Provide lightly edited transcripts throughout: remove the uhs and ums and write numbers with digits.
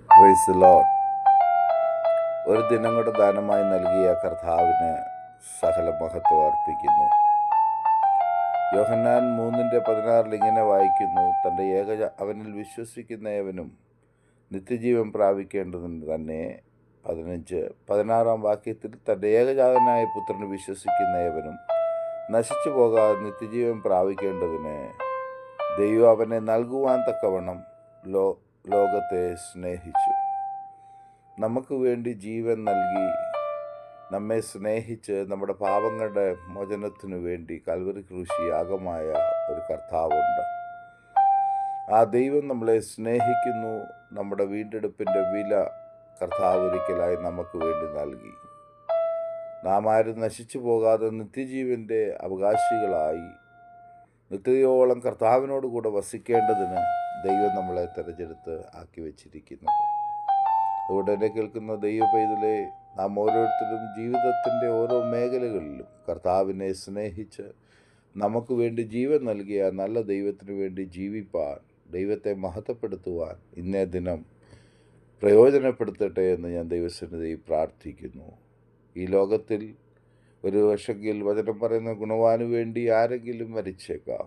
Praise the Lord. ഒരു ദിനം കൂടെ ദാനമായി നൽകിയ കർത്താവിന് സകല മഹത്വം അർപ്പിക്കുന്നു. യോഹന്നാൻ 3:16 ഇങ്ങനെ വായിക്കുന്നു, തൻ്റെ അവനിൽ വിശ്വസിക്കുന്ന ഏവനും നിത്യജീവൻ പ്രാപിക്കേണ്ടതിന് തന്നെ. 16 വാക്യത്തിൽ തൻ്റെ ഏകജാതനായ പുത്രന് വിശ്വസിക്കുന്ന ഏവനും നശിച്ചു പോകാതെ നിത്യജീവൻ പ്രാപിക്കേണ്ടതിന് ദൈവം അവനെ നൽകുവാൻ തക്കവണ്ണം ലോകത്തെ സ്നേഹിച്ചു. നമുക്ക് വേണ്ടി ജീവൻ നൽകി നമ്മെ സ്നേഹിച്ച് നമ്മുടെ പാപങ്ങളുടെ മോചനത്തിനു വേണ്ടി കൽവരി ക്രൂശി യാഗമായ ഒരു കർത്താവുണ്ട്. ആ ദൈവം നമ്മളെ സ്നേഹിക്കുന്നു. നമ്മുടെ വീണ്ടെടുപ്പിൻ്റെ വില കർത്താവ് ഒരിക്കലായി നമുക്ക് വേണ്ടി നൽകി. നാം ആരും നശിച്ചു പോകാതെ നിത്യജീവൻ്റെ അവകാശികളായി നിത്യയോളം കർത്താവിനോട് കൂടെ വസിക്കേണ്ടതിന് ദൈവം നമ്മളെ തിരഞ്ഞെടുത്ത് ആക്കി വച്ചിരിക്കുന്നത്. അതുകൊണ്ട് എന്നെ കേൾക്കുന്ന ദൈവ പൈതലേ, നാം ഓരോരുത്തരും ജീവിതത്തിൻ്റെ ഓരോ മേഖലകളിലും കർത്താവിനെ സ്നേഹിച്ച് നമുക്ക് വേണ്ടി ജീവൻ നൽകിയ നല്ല ദൈവത്തിന് വേണ്ടി ജീവിപ്പാൻ, ദൈവത്തെ മഹത്വപ്പെടുത്തുവാൻ ഇന്നേ ദിനം പ്രയോജനപ്പെടുത്തട്ടെ എന്ന് ഞാൻ ദൈവസന്നിധിയിൽ പ്രാർത്ഥിക്കുന്നു. ഈ ലോകത്തിൽ ഒരു വർഷമെങ്കിൽ വചനം പറയുന്ന ഗുണവാനു വേണ്ടി ആരെങ്കിലും മരിച്ചേക്കാം.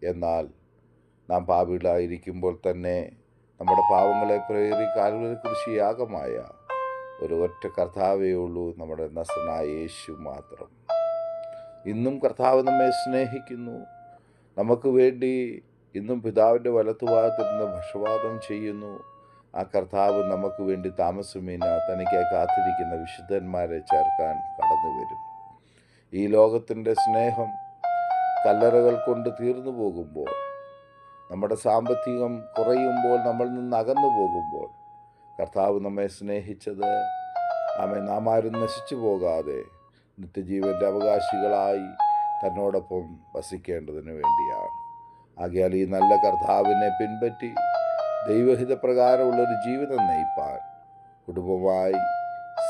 എന്നാൽ നാം പാപികളായിരിക്കുമ്പോൾ തന്നെ നമ്മുടെ പാവങ്ങളെ പ്രേരി കാൽവരി ക്രൂശി യാഗമായ ഒരു ഒറ്റ കർത്താവേ ഉള്ളൂ, നമ്മുടെ നസനായ യേശു മാത്രം. ഇന്നും കർത്താവ് നമ്മെ സ്നേഹിക്കുന്നു. നമുക്ക് വേണ്ടി ഇന്നും പിതാവിൻ്റെ വലത്തുഭാഗത്ത് നിന്ന് പക്ഷപാതം ചെയ്യുന്നു. ആ കർത്താവ് നമുക്ക് വേണ്ടി താമസമേന തനിക്കായി കാത്തിരിക്കുന്ന വിശുദ്ധന്മാരെ ചേർക്കാൻ കടന്നു വരും. ഈ ലോകത്തിൻ്റെ സ്നേഹം കല്ലറകൾ കൊണ്ട് തീർന്നു പോകുമ്പോൾ, നമ്മുടെ സാമ്പത്തികം കുറയുമ്പോൾ, നമ്മളിൽ നിന്ന് അകന്നു പോകുമ്പോൾ, കർത്താവ് നമ്മെ സ്നേഹിച്ചത് നാം ആരും നശിച്ചു പോകാതെ നിത്യജീവൻ്റെ അവകാശികളായി തന്നോടൊപ്പം വസിക്കേണ്ടതിന് വേണ്ടിയാണ്. ആകയാൽ ഈ നല്ല കർത്താവിനെ പിൻപറ്റി ദൈവഹിതപ്രകാരമുള്ളൊരു ജീവിതം നയിപ്പാൻ കുടുംബമായി,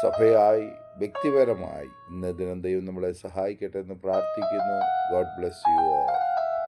സഭയായി, വ്യക്തിപരമായി ഇന്ന് ദിനം ദൈവം നമ്മളെ സഹായിക്കട്ടെ എന്ന് പ്രാർത്ഥിക്കുന്നു. God bless you all.